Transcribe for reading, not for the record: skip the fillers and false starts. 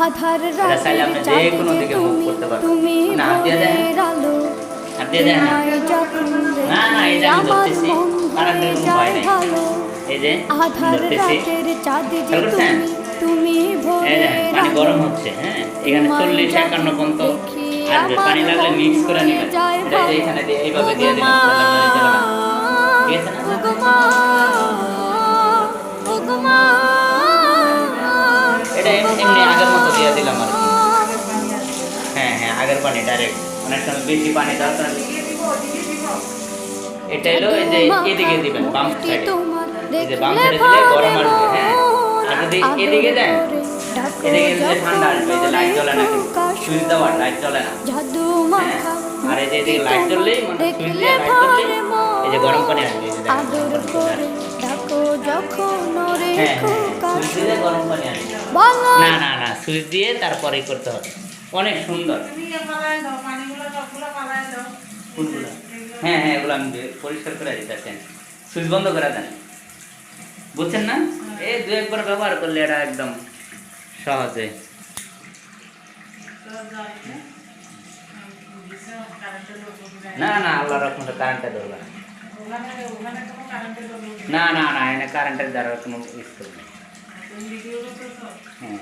আধার রাতের চাঁদে তুমি ভোরের আলো তোমায় যখন দেখি আমার মন ভরে যায় ভালো আধার রাতের চাঁদে তুমি ভোরের পানি আলো গরম হচ্ছে। হ্যাঁ, এখানে 40-51 পর্যন্ত আসবে। পানি লাগলে মিক্স করে নেবেন। এটা এখানে দিয়ে এইভাবে দিয়ে দিবেন। ঠিক আছে না? এটা এমনি আগের মতো দিয়ে দিলাম আর কি। হ্যাঁ হ্যাঁ, আগের পানি ডাইরেক্ট। অনেক সময় বেশি পানি দরকার। এটা হলো এই যে এদিকে দিবেন, বাম সাইডে। এই যে বাম সাইডে দিলে গরম আসবে। হ্যাঁ, আর যদি এদিকে দেন, এদিকে দিলে ঠান্ডা আসবে। এই যে লাইট জ্বলে না, সুইচ দেওয়া লাইট জ্বলে না। হ্যাঁ, আর এই যে এদিকে লাইট জ্বললেই মানে সুইচ দিয়ে লাইট জ্বললেই এই যে গরম পানি আসবে। এই যে দেখেন, হ্যাঁ হ্যাঁ, সুইচ দিলে গরম পানি আসবে। না না না, সুইচ দিয়ে তারপরেই করতে হবে। অনেক সুন্দর। কোনগুলো? হ্যাঁ হ্যাঁ, এগুলো আমি পরিষ্কার করে দিতেছেন। সুইচ বন্ধ করে দেন। বুঝছেন না? এই দু একবার ব্যবহার করলে এটা একদম সহজে। না না, আল্লাহ রহমতে কারেন্টে ধরবে না। না না না, এখানে কারেন্টের দ্বারা কোনো ইস্যু নেই। হ্যাঁ।